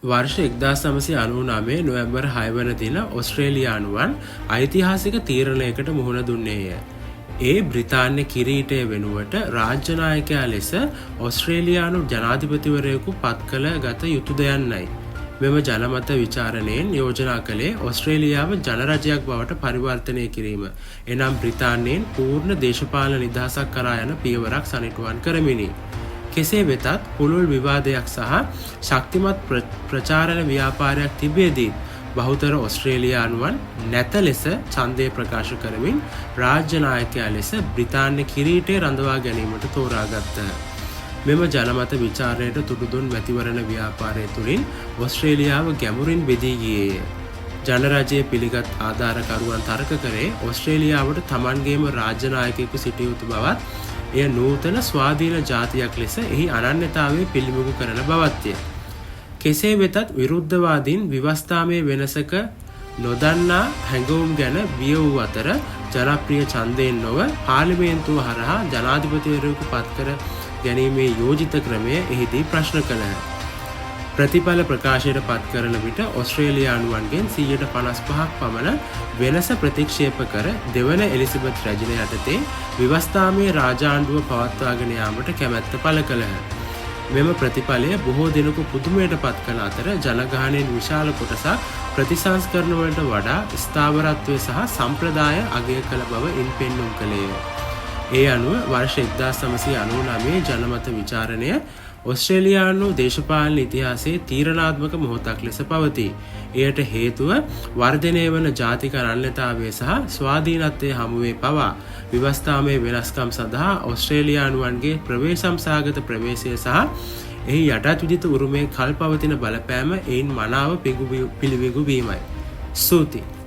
වර්ෂ 1999 නොවැම්බර් 6 වන දින ඔස්ට්‍රේලියානුවන් ඓතිහාසික තීරණයකට මුහුණ දුන්නේය. ඒ බ්‍රිතාන්‍ය කිරීටය වෙනුවට රාජ්‍ය නායකයා ලෙස ඔස්ට්‍රේලියානු ජනාධිපතිවරයෙකු පත් කළ ගත යුතුද යන්නයි. මෙම ජනමත විචාරණයෙන් යෝජනා කළේ ඔස්ට්‍රේලියාව ජනරජයක් බවට පරිවර්තනය කිරීම. එනම් බ්‍රිතාන්‍යයෙන් පූර්ණ දේශපාලන නිදහසක් කරා යන පියවරක් සනිටුවන් කරමිනි. කෙසේ වෙතත් පුළුල් විවාදයක් සහ ශක්තිමත් ප්‍රචාරණ ව්‍යාපාරයක් තිබියදී බහුතර ඔස්ට්‍රේලියානුවන් නැත ලෙස ඡන්දය ප්‍රකාශ කරමින් රාජ්‍ය නායකයා ලෙස බ්‍රිතාන්‍ය කිරීටය රඳවා ගැනීමට තෝරාගත්හ. මෙම ජනමත විචාරණයට තුඩුදුන් මැතිවරණ ව්‍යාපාරය තුළින් ඔස්ට්‍රේලියාව ගැඹුරින් බෙදී ගියේය. ජනරජය පිළිගත් ආධාරකරුවන් තර්ක කරේ ඔස්ට්‍රේලියාවට තමන්ගේම රාජ්‍ය නායකයෙකු සිටිය යුතු බවත් එය නූතන ස්වාධීන ජාතියක් ලෙස එහි අනන්‍යතාවය පිළිබිඹු කරන බවත්ය. කෙසේ වෙතත් විරුද්ධවාදීන් විවස්ථාමය වෙනසක නොදන්නා හැඟවුම් ගැන බිය වූ අතර ජනප්‍රිය ඡන්දයෙන් නොව පාර්ලිමේන්තුව හරහා ජනාධිපතිවරයෙකු පත්කර ගැනීමේ යෝජිත ක්‍රමය එහිදී ප්‍රශ්න කළහ. ප්‍රතිඵල ප්‍රකාශයට පත් කරන විට ඔස්ට්‍රේලියානුවන්ගෙන් 55% පමණ වෙනස ප්‍රතික්ෂේප කර දෙවන එලිසබෙත් රැජින යටතේ විවස්ථාමය රාජාණ්ඩුව පවත්වාගෙන යාමට කැමැත්ත පළ කළහ. මෙම ප්‍රතිඵලය බොහෝ දෙනෙකු පුදුමයට පත් කළ අතර ජනගහනයෙන් විශාල කොටසක් ප්‍රතිසංස්කරණවලට වඩා ස්ථාවරත්වය සහ සම්ප්‍රදාය අගය කළ බව ඉන් පෙන්නුම් කළේය. ඒ අනුව වර්ෂ 1999 ජනමත විචාරණය ඔස්ට්‍රේලියානු දේශපාලන ඉතිහාසයේ තීරණාත්මක මොහොතක් ලෙස පවතී. එයට හේතුව වර්ධනය වන ජාතික අනන්‍යතාවය සහ ස්වාධීනත්වය හමුවේ පවා විවස්ථාමය වෙනස්කම් සඳහා ඔස්ට්‍රේලියානුවන්ගේ ප්‍රවේශම්සාගත ප්‍රවේශය සහ එහි යටත් විජිත උරුමේ කල්පවතින බලපෑම එයින් මනාව පිළිබිඹු වීමයි. ස්තුතියි.